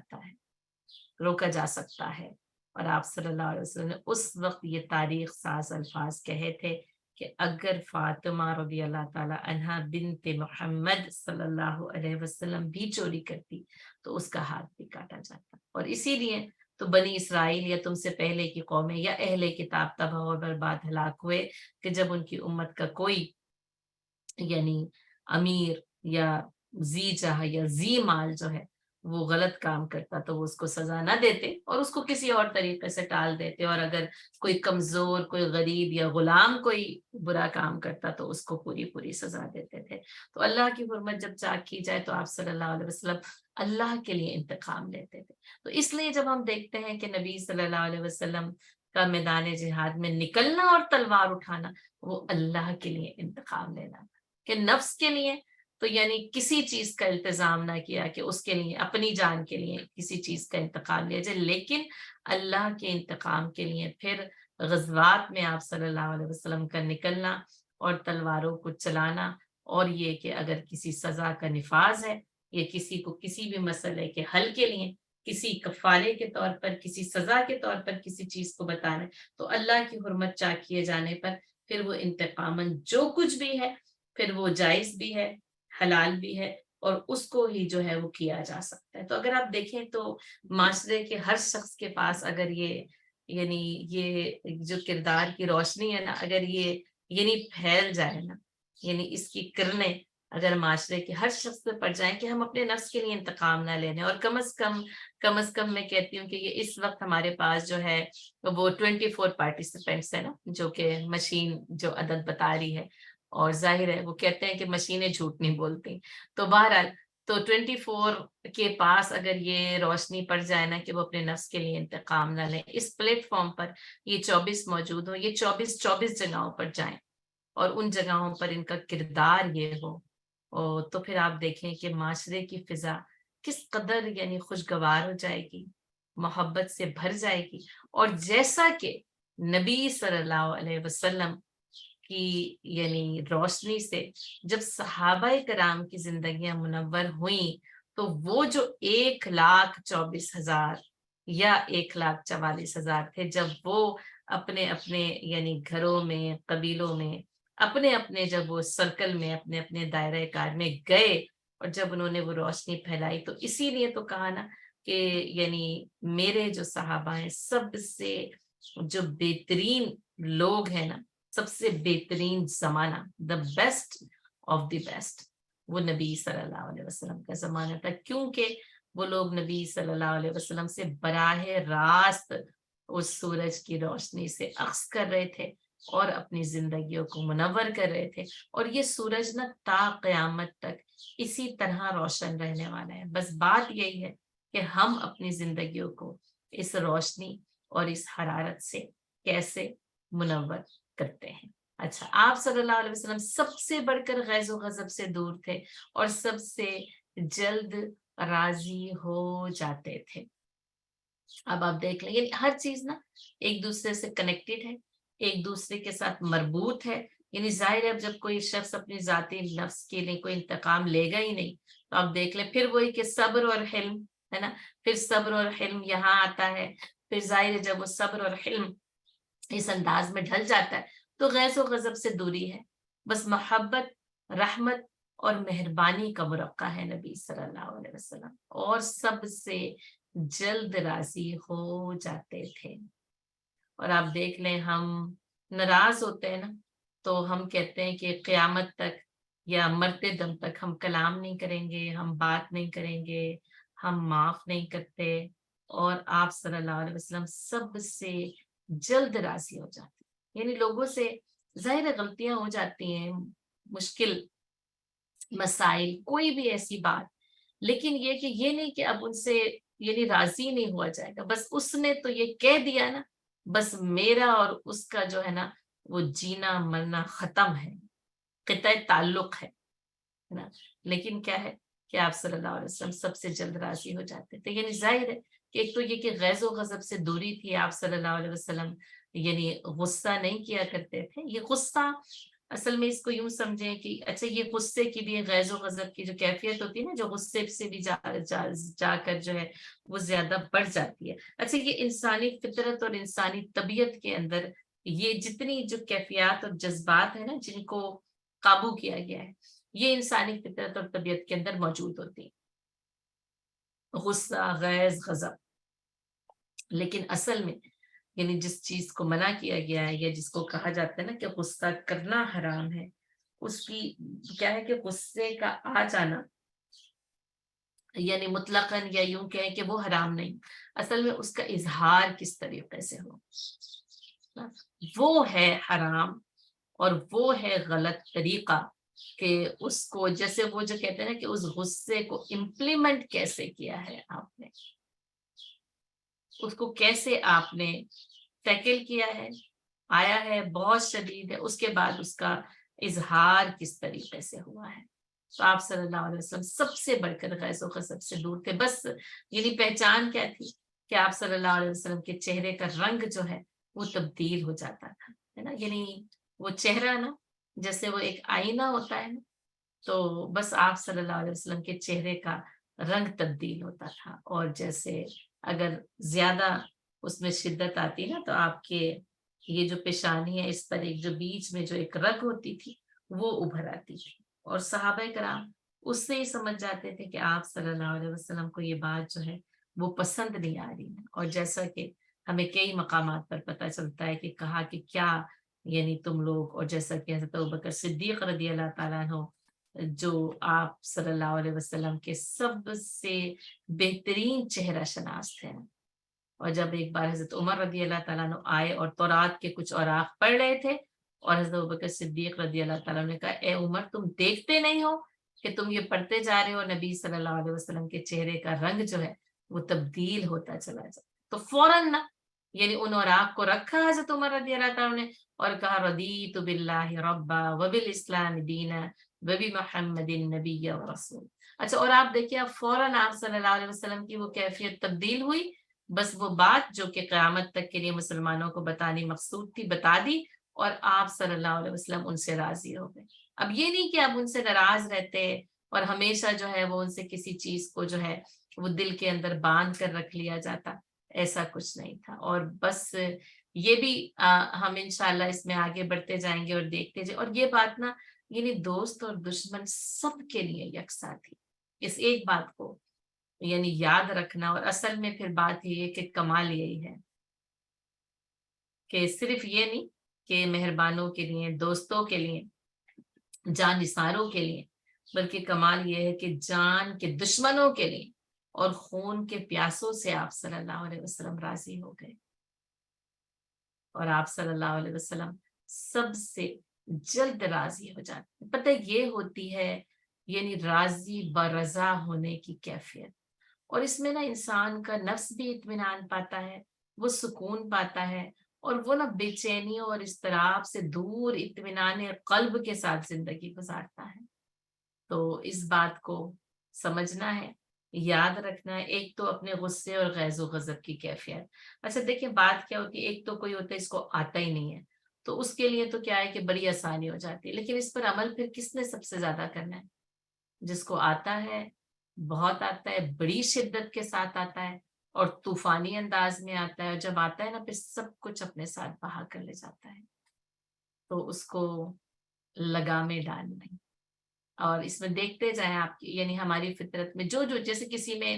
سکتا ہے. اور آپ صلی اللہ علیہ وسلم نے اس وقت یہ تاریخ ساز الفاظ کہے تھے کہ اگر فاطمہ رضی اللہ تعالی عنہا بنت محمد صلی اللہ علیہ وسلم بھی چوری کرتی تو اس کا ہاتھ بھی کاٹا جاتا. اور اسی لیے تو بنی اسرائیل یا تم سے پہلے کی قومیں یا اہل کتاب تباہ و برباد ہلاک ہوئے کہ جب ان کی امت کا کوئی یعنی امیر یا زی جہاں یا زی مال جو ہے وہ غلط کام کرتا تو وہ اس کو سزا نہ دیتے اور اس کو کسی اور طریقے سے ٹال دیتے، اور اگر کوئی کمزور، کوئی غریب یا غلام کوئی برا کام کرتا تو اس کو پوری سزا دیتے تھے. تو اللہ کی حرمت جب چاک کی جائے تو آپ صلی اللہ علیہ وسلم اللہ کے لیے انتقام لیتے تھے. تو اس لیے جب ہم دیکھتے ہیں کہ نبی صلی اللہ علیہ وسلم کا میدان جہاد میں نکلنا اور تلوار اٹھانا وہ اللہ کے لیے انتقام لینا، کہ نفس کے لیے تو یعنی کسی چیز کا التزام نہ کیا کہ اس کے لیے اپنی جان کے لیے کسی چیز کا انتقام لیا جائے، لیکن اللہ کے انتقام کے لیے پھر غزوات میں آپ صلی اللہ علیہ وسلم کا نکلنا اور تلواروں کو چلانا، اور یہ کہ اگر کسی سزا کا نفاذ ہے یا کسی کو کسی بھی مسئلے کے حل کے لیے کسی کفارے کے طور پر کسی سزا کے طور پر کسی چیز کو بتانا تو اللہ کی حرمت چاک کیے جانے پر پھر وہ انتقاماً جو کچھ بھی ہے پھر وہ جائز بھی ہے، حلال بھی ہے، اور اس کو ہی جو ہے وہ کیا جا سکتا ہے. تو اگر آپ دیکھیں تو معاشرے کے ہر شخص کے پاس اگر یہ یعنی یہ جو کردار کی روشنی ہے نا اگر یہ یعنی پھیل جائے نا، یعنی اس کی کرنیں اگر معاشرے کے ہر شخص پہ پڑ جائیں کہ ہم اپنے نفس کے لیے انتقام نہ لینے، اور کم از کم میں کہتی ہوں کہ یہ اس وقت ہمارے پاس جو ہے وہ 24 پارٹیسپینٹس ہیں نا، جو کہ مشین جو عدد بتا رہی ہے، اور ظاہر ہے وہ کہتے ہیں کہ مشینیں جھوٹ نہیں بولتی. تو بہرحال تو 24 کے پاس اگر یہ روشنی پڑ جائے نا کہ وہ اپنے نفس کے لیے انتقام نہ لیں، اس پلیٹ فارم پر یہ 24 موجود ہوں، یہ 24 جگہوں پر جائیں اور ان جگہوں پر ان کا کردار یہ ہو، تو پھر آپ دیکھیں کہ معاشرے کی فضا کس قدر یعنی خوشگوار ہو جائے گی، محبت سے بھر جائے گی. اور جیسا کہ نبی صلی اللہ علیہ وسلم کی یعنی روشنی سے جب صحابہ کرام کی زندگیاں منور ہوئیں تو وہ جو 1,24,000 یا 1,44,000 تھے، جب وہ اپنے یعنی گھروں میں قبیلوں میں اپنے جب وہ سرکل میں اپنے دائرہ کار میں گئے اور جب انہوں نے وہ روشنی پھیلائی تو اسی لیے تو کہا نا کہ یعنی میرے جو صحابہ ہیں سب سے جو بہترین لوگ ہیں نا، سب سے بہترین زمانہ the best of the best وہ نبی صلی اللہ علیہ وسلم کا زمانہ تھا، کیونکہ وہ لوگ نبی صلی اللہ علیہ وسلم سے براہ راست اس سورج کی روشنی سے اخذ کر رہے تھے اور اپنی زندگیوں کو منور کر رہے تھے. اور یہ سورج نا تا قیامت تک اسی طرح روشن رہنے والا ہے. بس بات یہی ہے کہ ہم اپنی زندگیوں کو اس روشنی اور اس حرارت سے کیسے منور کرتے ہیں. اچھا، آپ صلی اللہ علیہ وسلم سب سے بڑھ کر غیظ و غضب سے دور تھے اور سب سے جلد راضی ہو جاتے تھے. اب آپ دیکھ لیں، یعنی ہر چیز نا ایک دوسرے سے کنیکٹڈ ہے، ایک دوسرے کے ساتھ مربوط ہے. یعنی ظاہر ہے اب جب کوئی شخص اپنی ذاتی نفس کے لیے کوئی انتقام لے گا ہی نہیں، تو آپ دیکھ لیں پھر وہی کہ صبر اور حلم ہے نا. پھر صبر اور حلم یہاں آتا ہے. پھر ظاہر ہے جب وہ صبر اور حلم اس انداز میں ڈھل جاتا ہے تو غیظ و غضب سے دوری ہے. بس محبت، رحمت اور مہربانی کا مرقع ہے نبی صلی اللہ علیہ وسلم، اور سب سے جلد راضی ہو جاتے تھے. اور آپ دیکھ لیں ہم ناراض ہوتے ہیں نا تو ہم کہتے ہیں کہ قیامت تک یا مرتے دم تک ہم کلام نہیں کریں گے، ہم بات نہیں کریں گے، ہم معاف نہیں کرتے. اور آپ صلی اللہ علیہ وسلم سب سے جلد راضی ہو جاتے ہیں. یعنی لوگوں سے ظاہر غلطیاں ہو جاتی ہیں، مشکل مسائل، کوئی بھی ایسی بات، لیکن یہ نہیں کہ اب ان سے یعنی راضی نہیں ہوا جائے گا. بس اس نے تو یہ کہہ دیا نا، بس میرا اور اس کا جو ہے نا وہ جینا مرنا ختم ہے، قطع تعلق ہے نا. لیکن کیا ہے کہ آپ صلی اللہ علیہ وسلم سب سے جلد راضی ہو جاتے تھے. یعنی ظاہر ہے کہ ایک تو یہ کہ غیظ و غضب سے دوری تھی. آپ صلی اللہ علیہ وسلم یعنی غصہ نہیں کیا کرتے تھے. یہ غصہ اصل میں اس کو یوں سمجھیں کہ اچھا یہ غصے کی بھی غیظ و غضب کی جو کیفیت ہوتی ہے نا، جو غصے سے بھی جا کر جو ہے وہ زیادہ بڑھ جاتی ہے. اچھا یہ انسانی فطرت اور انسانی طبیعت کے اندر یہ جتنی جو کیفیات اور جذبات ہیں نا جن کو قابو کیا گیا ہے، یہ انسانی فطرت اور طبیعت کے اندر موجود ہوتی ہیں، غصہ، غیظ، غضب. لیکن اصل میں یعنی جس چیز کو منع کیا گیا ہے یا جس کو کہا جاتا ہے نا کہ غصہ کرنا حرام ہے، اس کی کیا ہے کہ غصے کا آ جانا یعنی مطلقاً یا یوں کہیں کہ وہ حرام نہیں، اصل میں اس کا اظہار کس طریقے سے ہو وہ ہے حرام. اور وہ ہے غلط طریقہ کہ اس کو جیسے وہ جو کہتے ہیں نا کہ اس غصے کو امپلیمنٹ کیسے کیا ہے آپ نے، اس کو کیسے آپ نے ٹیکل کیا ہے، آیا ہے بہت شدید ہے، اس کے بعد اس کا اظہار کس طریقے سے ہوا ہے. تو آپ صلی اللہ علیہ وسلم سب سے بڑھ کر غیظ و غضب سے دور تھے. بس یعنی پہچان کیا تھی کہ آپ صلی اللہ علیہ وسلم کے چہرے کا رنگ جو ہے وہ تبدیل ہو جاتا تھا، ہے نا. یعنی وہ چہرہ نا جیسے وہ ایک آئینہ ہوتا ہے نا، تو بس آپ صلی اللہ علیہ وسلم کے چہرے کا رنگ تبدیل ہوتا تھا. اور جیسے اگر زیادہ اس میں شدت آتی نا تو آپ کے یہ جو پیشانی ہے اس پر ایک جو بیچ میں جو ایک رگ ہوتی تھی وہ ابھر آتی تھی. اور صحابہ کرام اس سے ہی سمجھ جاتے تھے کہ آپ صلی اللہ علیہ وسلم کو یہ بات جو ہے وہ پسند نہیں آ رہی ہے. اور جیسا کہ ہمیں کئی مقامات پر پتہ چلتا ہے کہ کہا کہ کیا یعنی تم لوگ، اور جیسا کہ حضرت ابوبکر صدیق رضی اللہ تعالیٰ عنہ جو آپ صلی اللہ علیہ وسلم کے سب سے بہترین چہرہ شناس تھے، اور جب ایک بار حضرت عمر رضی اللہ تعالیٰ عنہ آئے اور تورات کے کچھ اوراق پڑھ رہے تھے، اور حضرت ابوبکر صدیق رضی اللہ تعالیٰ عنہ نے کہا اے عمر تم دیکھتے نہیں ہو کہ تم یہ پڑھتے جا رہے ہو نبی صلی اللہ علیہ وسلم کے چہرے کا رنگ جو ہے وہ تبدیل ہوتا چلا جاتا. تو فوراً نا یعنی ان اوراق کو رکھا حضرت عمر رضی اللہ تعالیٰ نے اور کہا رضیت باللہ ربا وبالاسلام دینا وبمحمد نبی و رسول. اچھا اور آپ دیکھیے اب فوراً آپ صلی اللہ علیہ وسلم کی وہ کیفیت تبدیل ہوئی. بس وہ بات جو کہ قیامت تک کے لیے مسلمانوں کو بتانی مقصود تھی بتا دی، اور آپ صلی اللہ علیہ وسلم ان سے راضی ہو گئے. اب یہ نہیں کہ آپ ان سے ناراض رہتے اور ہمیشہ جو ہے وہ ان سے کسی چیز کو جو ہے وہ دل کے اندر باندھ کر رکھ لیا جاتا، ایسا کچھ نہیں تھا. اور بس یہ بھی ہم انشاءاللہ اس میں آگے بڑھتے جائیں گے اور دیکھتے جائیں. اور یہ بات نا یعنی دوست اور دشمن سب کے لیے یکساں تھی. اس ایک بات کو یعنی یاد رکھنا. اور اصل میں پھر بات یہ ہے کہ کمال یہی ہے کہ صرف یہ نہیں کہ مہربانوں کے لیے، دوستوں کے لیے، جان نثاروں کے لیے، بلکہ کمال یہ ہے کہ جان کے دشمنوں کے لیے اور خون کے پیاسوں سے آپ صلی اللہ علیہ وسلم راضی ہو گئے، اور آپ صلی اللہ علیہ وسلم سب سے جلد راضی ہو جاتے ہیں۔ پتہ یہ ہوتی ہے یعنی راضی برضا ہونے کی کیفیت، اور اس میں نا انسان کا نفس بھی اطمینان پاتا ہے، وہ سکون پاتا ہے، اور وہ نا بے چینیوں اور اضطراب سے دور اطمینان قلب کے ساتھ زندگی گزارتا ہے۔ تو اس بات کو سمجھنا ہے، یاد رکھنا ہے۔ ایک تو اپنے غصے اور غیظ و غضب کی کیفیت۔ اچھا دیکھیں بات کیا ہوتی ہے، ایک تو کوئی ہوتا ہے اس کو آتا ہی نہیں ہے، تو اس کے لیے تو کیا ہے کہ بڑی آسانی ہو جاتی ہے، لیکن اس پر عمل پھر کس نے سب سے زیادہ کرنا ہے؟ جس کو آتا ہے، بہت آتا ہے، بڑی شدت کے ساتھ آتا ہے، اور طوفانی انداز میں آتا ہے، اور جب آتا ہے نا پھر سب کچھ اپنے ساتھ بہا کر لے جاتا ہے، تو اس کو لگامیں ڈالنا ہے۔ اور اس میں دیکھتے جائیں آپ کی یعنی ہماری فطرت میں جو جیسے کسی میں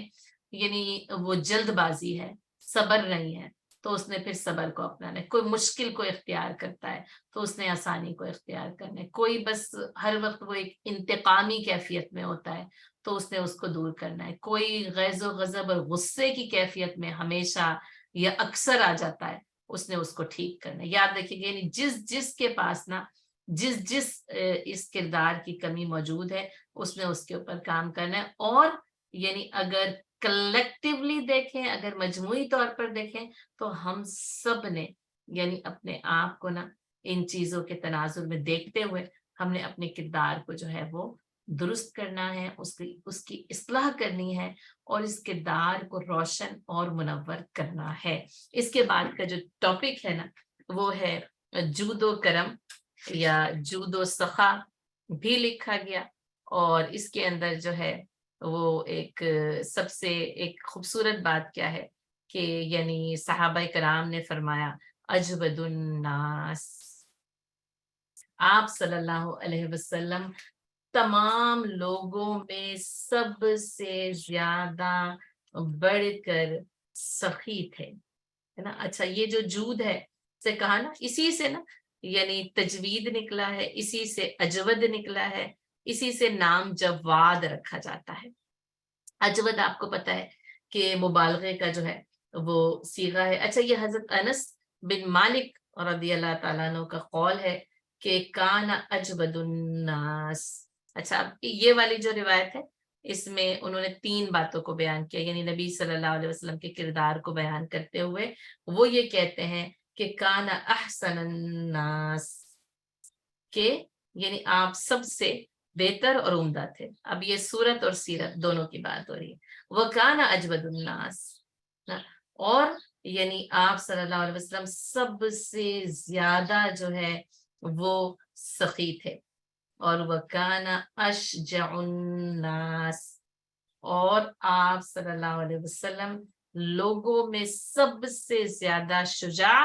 یعنی وہ جلد بازی ہے، صبر نہیں ہے، تو اس نے پھر صبر کو اپنانا ہے۔ کوئی مشکل کو اختیار کرتا ہے تو اس نے آسانی کو اختیار کرنا ہے۔ کوئی بس ہر وقت وہ ایک انتقامی کیفیت میں ہوتا ہے تو اس نے اس کو دور کرنا ہے۔ کوئی غیظ و غضب اور غصے کی کیفیت میں ہمیشہ یا اکثر آ جاتا ہے، اس نے اس کو ٹھیک کرنا ہے۔ یاد رکھیے گا یعنی جس کے پاس نا جس اس کردار کی کمی موجود ہے، اس نے اس کے اوپر کام کرنا ہے۔ اور یعنی اگر کلیکٹیولی دیکھیں، اگر مجموعی طور پر دیکھیں، تو ہم سب نے یعنی اپنے آپ کو نا ان چیزوں کے تناظر میں دیکھتے ہوئے ہم نے اپنے کردار کو جو ہے وہ درست کرنا ہے، اس کی اصلاح کرنی ہے، اور اس کردار کو روشن اور منور کرنا ہے۔ اس کے بعد کا جو ٹاپک ہے نا وہ ہے جود و کرم یا جود و سخا بھی لکھا گیا، اور اس کے اندر جو ہے وہ ایک سب سے ایک خوبصورت بات کیا ہے کہ یعنی صحابہ کرام نے فرمایا اجود الناس، آپ صلی اللہ علیہ وسلم تمام لوگوں میں سب سے زیادہ بڑھ کر سخی تھے، ہے نا۔ اچھا یہ جو جود ہے سے کہا نا، اسی سے نا یعنی تجوید نکلا ہے، اسی سے اجود نکلا ہے، اسی سے نام جواد رکھا جاتا ہے۔ اجود آپ کو پتا ہے کہ مبالغے کا جو ہے وہ صیغہ ہے۔ اچھا یہ حضرت انس بن مالک رضی اللہ تعالیٰ عنہ کا قول ہے کہ کان اجود الناس۔ اچھا اب یہ والی جو روایت ہے اس میں انہوں نے 3 باتوں کو بیان کیا، یعنی نبی صلی اللہ علیہ وسلم کے کردار کو بیان کرتے ہوئے وہ یہ کہتے ہیں کہ کان احسن الناس، کہ یعنی آپ سب سے بہتر اور عمدہ تھے۔ اب یہ صورت اور سیرت دونوں کی بات ہو رہی ہے۔ وَكَانَ أَجْوَدُ النَّاسِ، اور یعنی آپ صلی اللہ علیہ وسلم سب سے زیادہ جو ہے وہ سخی تھے۔ اور وَكَانَ أَشْجَعُ النَّاسِ، اور آپ صلی اللہ علیہ وسلم لوگوں میں سب سے زیادہ شجاع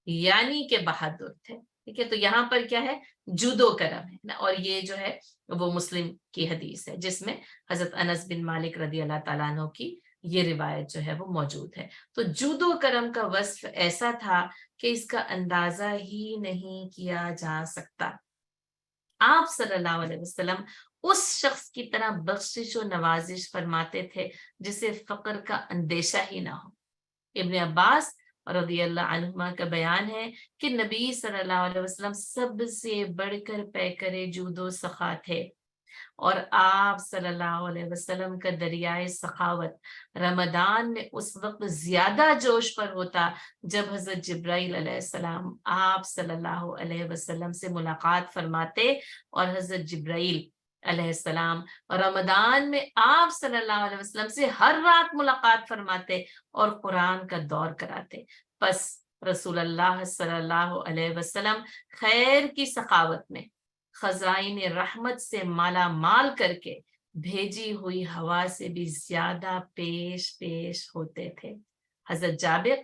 یعنی کہ بہادر تھے۔ ٹھیک ہے، تو یہاں پر کیا ہے؟ جود و کرم ہے نا، اور یہ جو ہے وہ مسلم کی حدیث ہے جس میں حضرت انس بن مالک رضی اللہ تعالیٰ عنہ کی یہ روایت جو ہے وہ موجود ہے۔ تو جود و کرم کا وصف ایسا تھا کہ اس کا اندازہ ہی نہیں کیا جا سکتا۔ آپ صلی اللہ علیہ وسلم اس شخص کی طرح بخشش و نوازش فرماتے تھے جسے فقر کا اندیشہ ہی نہ ہو۔ ابن عباس رضی اللہ عنہما کا بیان ہے کہ نبی صلی اللہ علیہ وسلم سب سے بڑھ کر پیکر جود و سخا تھے، اور آپ صلی اللہ علیہ وسلم کا دریائے سخاوت رمضان میں اس وقت زیادہ جوش پر ہوتا جب حضرت جبرائیل علیہ السلام آپ صلی اللہ علیہ وسلم سے ملاقات فرماتے، اور حضرت جبرائیل علیہ السلام رمضان میں آپ صلی اللہ علیہ وسلم سے ہر رات ملاقات فرماتے اور قرآن کا دور کراتے۔ پس رسول اللہ صلی اللہ علیہ وسلم خیر کی سخاوت میں خزائن رحمت سے مالا مال کر کے بھیجی ہوئی ہوا سے بھی زیادہ پیش ہوتے تھے۔ حضرت جابر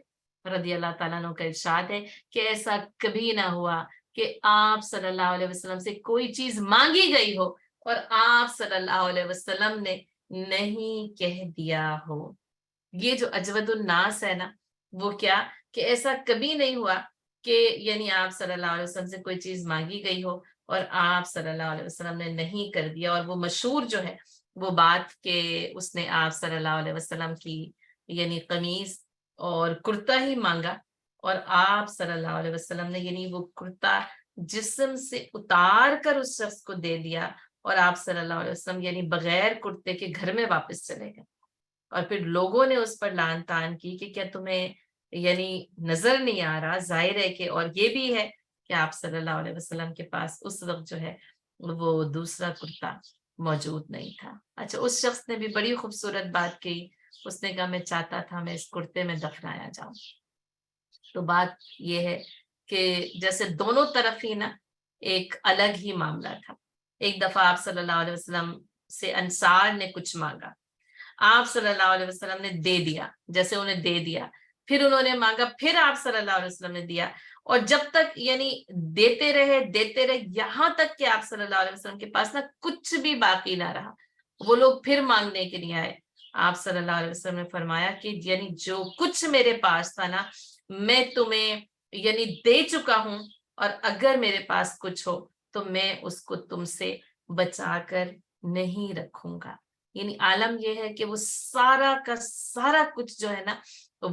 رضی اللہ تعالیٰ عنہ کا ارشاد ہے کہ ایسا کبھی نہ ہوا کہ آپ صلی اللہ علیہ وسلم سے کوئی چیز مانگی گئی ہو اور آپ صلی اللہ علیہ وسلم نے نہیں کہہ دیا ہو۔ یہ جو اجود الناس ہے نا وہ کیا کہ ایسا کبھی نہیں ہوا کہ یعنی آپ صلی اللہ علیہ وسلم سے کوئی چیز مانگی گئی ہو اور آپ صلی اللہ علیہ وسلم نے نہیں کر دیا، اور وہ مشہور جو ہے وہ بات کہ اس نے آپ صلی اللہ علیہ وسلم کی یعنی قمیض اور کرتا ہی مانگا، اور آپ صلی اللہ علیہ وسلم نے یعنی وہ کرتا جسم سے اتار کر اس شخص کو دے دیا، اور آپ صلی اللہ علیہ وسلم یعنی بغیر کرتے کے گھر میں واپس چلے گئے۔ اور پھر لوگوں نے اس پر لعن طعن کی کہ کیا تمہیں یعنی نظر نہیں آ رہا، ظاہر ہے کہ، اور یہ بھی ہے کہ آپ صلی اللہ علیہ وسلم کے پاس اس وقت جو ہے وہ دوسرا کرتا موجود نہیں تھا۔ اچھا، اس شخص نے بھی بڑی خوبصورت بات کی، اس نے کہا میں چاہتا تھا میں اس کرتے میں دفنایا جاؤں۔ تو بات یہ ہے کہ جیسے دونوں طرف ہی نا ایک الگ ہی معاملہ تھا۔ ایک دفعہ آپ صلی اللہ علیہ وسلم سے انصار نے کچھ مانگا، آپ صلی اللہ علیہ وسلم نے دے دیا، جیسے انہیں دے دیا، پھر انہوں نے مانگا، پھر آپ صلی اللہ علیہ وسلم نے دیا، اور جب تک یعنی دیتے رہے یہاں تک کہ آپ صلی اللہ علیہ وسلم کے پاس نا کچھ بھی باقی نہ رہا، وہ لوگ پھر مانگنے کے لیے آئے۔ آپ صلی اللہ علیہ وسلم نے فرمایا کہ یعنی جو کچھ میرے پاس تھا نا میں تمہیں یعنی دے چکا ہوں، اور اگر میرے پاس کچھ ہو تو میں اس کو تم سے بچا کر نہیں رکھوں گا۔ یعنی عالم یہ ہے کہ وہ سارا کا سارا کچھ جو ہے نا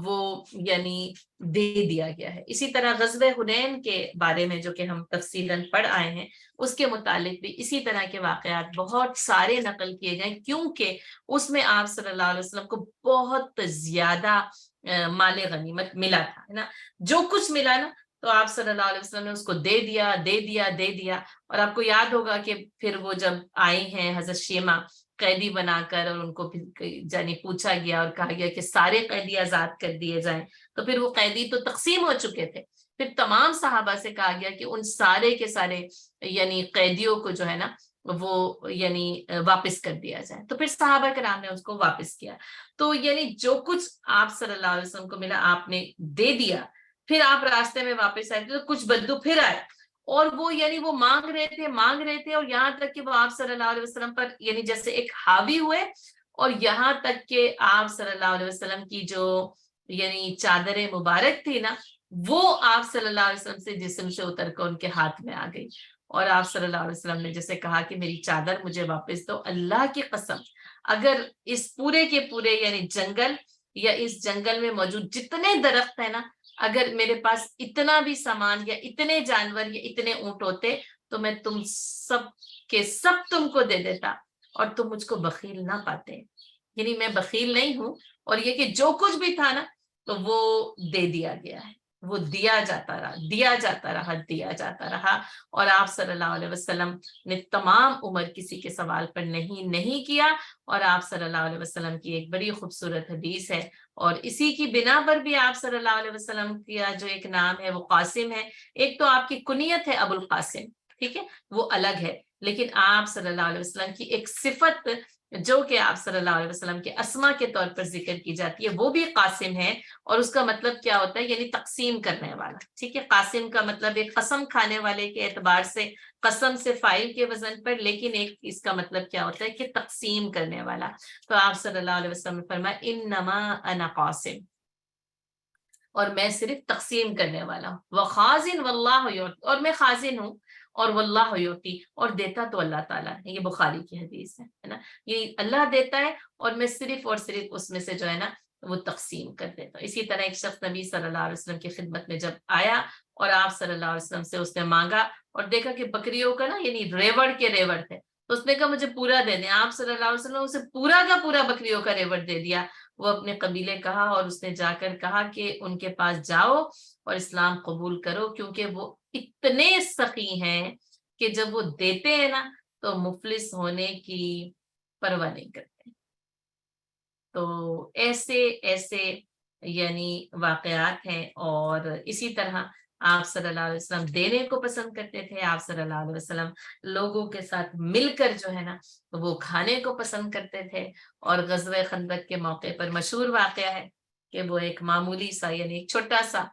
وہ یعنی دے دیا گیا ہے۔ اسی طرح غزوہ حنین کے بارے میں جو کہ ہم تفصیلاً پڑھ آئے ہیں، اس کے متعلق بھی اسی طرح کے واقعات بہت سارے نقل کیے گئے، کیونکہ اس میں آپ صلی اللہ علیہ وسلم کو بہت زیادہ مال غنیمت ملا تھا، ہے نا۔ جو کچھ ملا نا تو آپ صلی اللہ علیہ وسلم نے اس کو دے دیا۔ اور آپ کو یاد ہوگا کہ پھر وہ جب آئی ہیں حضرت شیمہ قیدی بنا کر، اور ان کو یعنی پوچھا گیا اور کہا گیا کہ سارے قیدی آزاد کر دیے جائیں، تو پھر وہ قیدی تو تقسیم ہو چکے تھے، پھر تمام صحابہ سے کہا گیا کہ ان سارے کے سارے یعنی قیدیوں کو جو ہے نا وہ یعنی واپس کر دیا جائے، تو پھر صحابہ کرام نے اس کو واپس کیا۔ تو یعنی جو کچھ آپ صلی اللہ علیہ وسلم کو ملا آپ نے دے دیا، پھر آپ راستے میں واپس آئے تو کچھ بدو پھر آئے، اور وہ یعنی وہ مانگ رہے تھے، اور یہاں تک کہ وہ آپ صلی اللہ علیہ وسلم پر یعنی جیسے ایک حاوی ہوئے، اور یہاں تک کہ آپ صلی اللہ علیہ وسلم کی جو یعنی چادر مبارک تھی نا وہ آپ صلی اللہ علیہ وسلم سے جسم سے اتر کر ان کے ہاتھ میں آ گئی، اور آپ صلی اللہ علیہ وسلم نے جیسے کہا کہ میری چادر مجھے واپس دو، اللہ کی قسم اگر اس پورے کے پورے یعنی جنگل یا اس جنگل میں موجود جتنے درخت ہیں نا، اگر میرے پاس اتنا بھی سامان یا اتنے جانور یا اتنے اونٹ ہوتے تو میں تم سب کے سب تم کو دے دیتا، اور تم مجھ کو بخیل نہ پاتے۔ یعنی میں بخیل نہیں ہوں، اور یہ کہ جو کچھ بھی تھا نا تو وہ دے دیا گیا ہے، وہ دیا جاتا رہا، اور آپ صلی اللہ علیہ وسلم نے تمام عمر کسی کے سوال پر نہیں کیا۔ اور آپ صلی اللہ علیہ وسلم کی ایک بڑی خوبصورت حدیث ہے، اور اسی کی بنا پر بھی آپ صلی اللہ علیہ وسلم کا جو ایک نام ہے وہ قاسم ہے۔ ایک تو آپ کی کنیت ہے ابو القاسم، ٹھیک ہے، وہ الگ ہے، لیکن آپ صلی اللہ علیہ وسلم کی ایک صفت جو کہ آپ صلی اللہ علیہ وسلم کے اسما کے طور پر ذکر کی جاتی ہے وہ بھی قاسم ہے، اور اس کا مطلب کیا ہوتا ہے؟ یعنی تقسیم کرنے والا، ٹھیک ہے۔ قاسم کا مطلب ایک قسم کھانے والے کے اعتبار سے، قسم سے فاعل کے وزن پر، لیکن ایک اس کا مطلب کیا ہوتا ہے کہ تقسیم کرنے والا۔ تو آپ صلی اللہ علیہ وسلم نے فرمایا انما انا قاسم، اور میں صرف تقسیم کرنے والا ہوں، وخازن واللہ یعطی، اور میں خازن ہوں، اور واللہ یعطی، اور دیتا تو اللہ تعالیٰ ہے۔ یہ بخاری کی حدیث ہے نا، یہ اللہ دیتا ہے اور میں صرف اور صرف اس میں سے جو ہے نا وہ تقسیم کر دیتا ہوں۔ اسی طرح ایک شخص نبی صلی اللہ علیہ وسلم کی خدمت میں جب آیا اور آپ صلی اللہ علیہ وسلم سے اس نے مانگا اور دیکھا کہ بکریوں کا نا یعنی ریوڑ کے ریوڑ تھے، تو اس نے کہا مجھے پورا دے دیں۔ آپ صلی اللہ علیہ وسلم نے اسے پورا کا پورا بکریوں کا ریوڑ دے دیا۔ وہ اپنے قبیلے کہا اور اس نے جا کر کہا کہ ان کے پاس جاؤ اور اسلام قبول کرو، کیونکہ وہ اتنے سخی ہیں کہ جب وہ دیتے ہیں نا تو مفلس ہونے کی پرواہ نہیں کرتے۔ تو ایسے ایسے یعنی واقعات ہیں، اور اسی طرح آپ صلی اللہ علیہ وسلم دینے کو پسند کرتے تھے۔ آپ صلی اللہ علیہ وسلم لوگوں کے ساتھ مل کر جو ہے نا وہ کھانے کو پسند کرتے تھے، اور غزوہ خندق کے موقع پر مشہور واقعہ ہے کہ وہ ایک معمولی سا یعنی ایک چھوٹا سا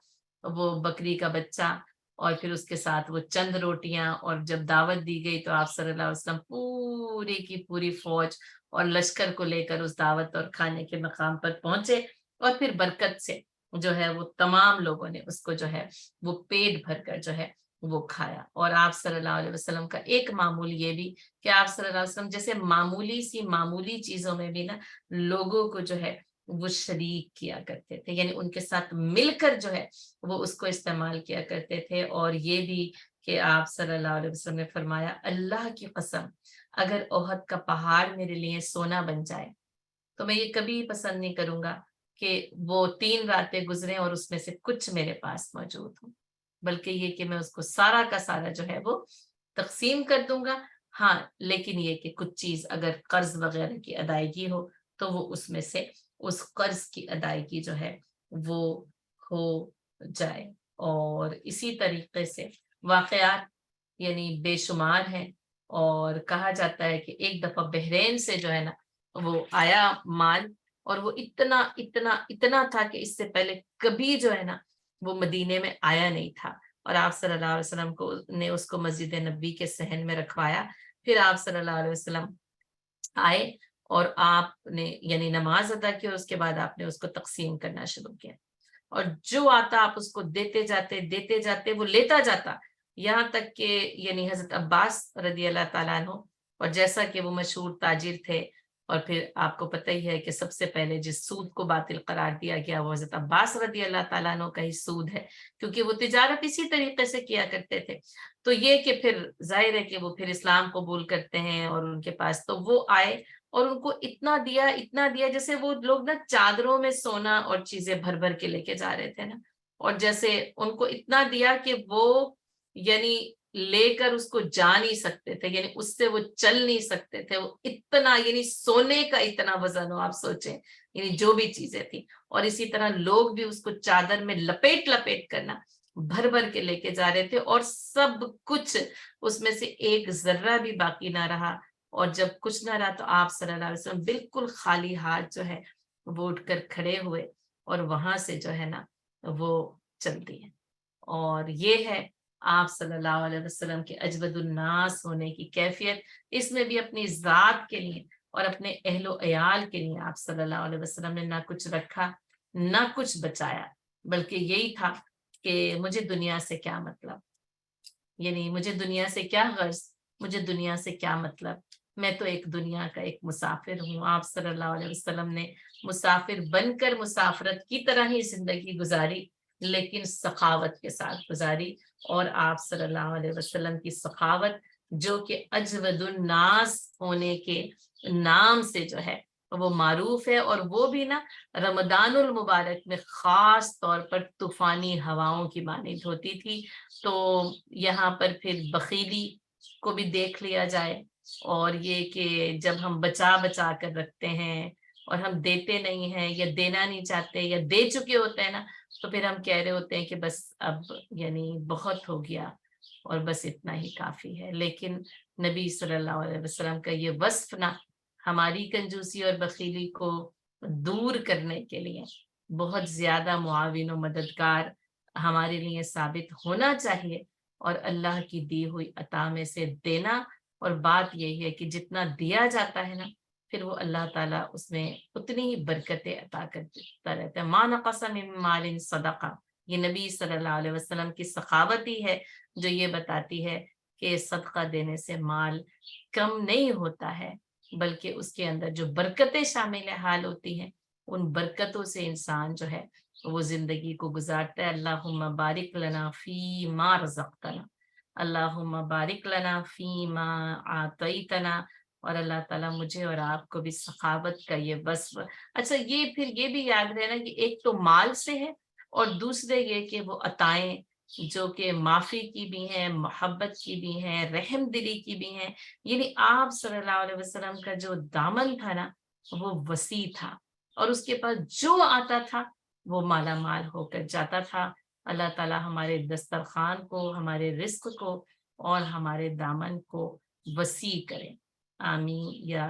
وہ بکری کا بچہ، اور پھر اس کے ساتھ وہ چند روٹیاں، اور جب دعوت دی گئی تو آپ صلی اللہ علیہ وسلم پوری کی پوری فوج اور لشکر کو لے کر اس دعوت اور کھانے کے مقام پر پہنچے، اور پھر برکت سے جو ہے وہ تمام لوگوں نے اس کو جو ہے وہ پیٹ بھر کر جو ہے وہ کھایا۔ اور آپ صلی اللہ علیہ وسلم کا ایک معمول یہ بھی کہ آپ صلی اللہ علیہ وسلم جیسے معمولی چیزوں میں بھی نا لوگوں کو جو ہے وہ شریک کیا کرتے تھے، یعنی ان کے ساتھ مل کر جو ہے وہ اس کو استعمال کیا کرتے تھے۔ اور یہ بھی کہ آپ صلی اللہ علیہ وسلم نے فرمایا اللہ کی قسم اگر احد کا پہاڑ میرے لیے سونا بن جائے تو میں یہ کبھی پسند نہیں کروں گا کہ وہ 3 راتیں گزریں اور اس میں سے کچھ میرے پاس موجود ہوں، بلکہ یہ کہ میں اس کو سارا کا سارا جو ہے وہ تقسیم کر دوں گا۔ ہاں لیکن یہ کہ کچھ چیز اگر قرض وغیرہ کی ادائیگی ہو تو وہ اس میں سے اس قرض کی ادائیگی جو ہے وہ ہو جائے۔ اور اسی طریقے سے واقعات یعنی بے شمار ہیں، اور کہا جاتا ہے کہ ایک دفعہ بحرین سے جو ہے نا وہ آیا مال، اور وہ اتنا اتنا اتنا تھا کہ اس سے پہلے کبھی جو ہے نا وہ مدینے میں آیا نہیں تھا، اور آپ صلی اللہ علیہ وسلم نے اس کو مسجد نبی کے صحن میں رکھوایا۔ پھر آپ صلی اللہ علیہ وسلم آئے اور آپ نے یعنی نماز ادا کی، اور اس کے بعد آپ نے اس کو تقسیم کرنا شروع کیا، اور جو آتا آپ اس کو دیتے جاتے وہ لیتا جاتا، یہاں تک کہ یعنی حضرت عباس رضی اللہ تعالیٰ عنہ، اور جیسا کہ وہ مشہور تاجر تھے، اور پھر آپ کو پتہ ہی ہے کہ سب سے پہلے جس سود کو باطل قرار دیا گیا وہ حضرت عباس رضی اللہ تعالیٰ عنہ کا ہی سود ہے، کیونکہ وہ تجارت اسی طریقے سے کیا کرتے تھے۔ تو یہ کہ پھر ظاہر ہے کہ وہ پھر اسلام قبول کرتے ہیں، اور ان کے پاس تو وہ آئے اور ان کو اتنا دیا جیسے وہ لوگ نا چادروں میں سونا اور چیزیں بھر بھر کے لے کے جا رہے تھے نا، اور جیسے ان کو اتنا دیا کہ وہ یعنی لے کر اس کو جا نہیں سکتے تھے، یعنی اس سے وہ چل نہیں سکتے تھے، وہ اتنا یعنی سونے کا اتنا وزن ہو، آپ سوچیں یعنی جو بھی چیزیں تھیں۔ اور اسی طرح لوگ بھی اس کو چادر میں لپیٹ کرنا بھر بھر کے لے کے جا رہے تھے، اور سب کچھ اس میں سے ایک ذرہ بھی باقی نہ رہا۔ اور جب کچھ نہ رہا تو آپ صلی اللہ علیہ وسلم بالکل خالی ہاتھ جو ہے وہ اٹھ کر کھڑے ہوئے، اور وہاں سے جو ہے نا وہ چلتی ہے۔ اور یہ ہے آپ صلی اللہ علیہ وسلم کے اجود الناس ہونے کی کیفیت۔ اس میں بھی اپنی ذات کے لیے اور اپنے اہل و عیال کے لیے آپ صلی اللہ علیہ وسلم نے نہ کچھ رکھا نہ کچھ بچایا، بلکہ یہی تھا کہ مجھے دنیا سے کیا مطلب، یعنی مجھے دنیا سے کیا غرض، مجھے دنیا سے کیا مطلب، میں تو ایک دنیا کا ایک مسافر ہوں۔ آپ صلی اللہ علیہ وسلم نے مسافر بن کر مسافرت کی طرح ہی زندگی گزاری، لیکن سخاوت کے ساتھ گزاری۔ اور آپ صلی اللہ علیہ وسلم کی سخاوت جو کہ اجود الناس ہونے کے نام سے جو ہے وہ معروف ہے، اور وہ بھی نا رمضان المبارک میں خاص طور پر طوفانی ہواؤں کی مانند ہوتی تھی۔ تو یہاں پر پھر بخیلی کو بھی دیکھ لیا جائے، اور یہ کہ جب ہم بچا کر رکھتے ہیں اور ہم دیتے نہیں ہیں یا دینا نہیں چاہتے یا دے چکے ہوتے ہیں نا، تو پھر ہم کہہ رہے ہوتے ہیں کہ بس اب یعنی بہت ہو گیا اور بس اتنا ہی کافی ہے۔ لیکن نبی صلی اللہ علیہ وسلم کا یہ وصف نا ہماری کنجوسی اور بخیلی کو دور کرنے کے لیے بہت زیادہ معاون و مددگار ہمارے لیے ثابت ہونا چاہیے، اور اللہ کی دی ہوئی عطا میں سے دینا۔ اور بات یہی ہے کہ جتنا دیا جاتا ہے نا پھر وہ اللہ تعالیٰ اس میں اتنی ہی برکتیں عطا کرتا رہتا ہے۔ ما نقص من مال صدقہ، یہ نبی صلی اللہ علیہ وسلم کی سخاوت ہی ہے جو یہ بتاتی ہے کہ صدقہ دینے سے مال کم نہیں ہوتا ہے، بلکہ اس کے اندر جو برکتیں شامل حال ہوتی ہیں ان برکتوں سے انسان جو ہے وہ زندگی کو گزارتا ہے۔ اللہم بارک لنا فی ما رزقتنا، اللہم بارک لنا فی ما آتیتنا۔ اور اللہ تعالیٰ مجھے اور آپ کو بھی سخاوت کا یہ وصف، اچھا یہ پھر یہ بھی یاد رہنا کہ ایک تو مال سے ہے، اور دوسرے یہ کہ وہ عطائیں جو کہ معافی کی بھی ہیں، محبت کی بھی ہیں، رحم دلی کی بھی ہیں، یعنی آپ صلی اللہ علیہ وسلم کا جو دامن تھا نا وہ وسیع تھا، اور اس کے پاس جو آتا تھا وہ مالا مال ہو کر جاتا تھا۔ اللہ تعالیٰ ہمارے دسترخوان کو، ہمارے رزق کو اور ہمارے دامن کو وسیع کرے، آمین یا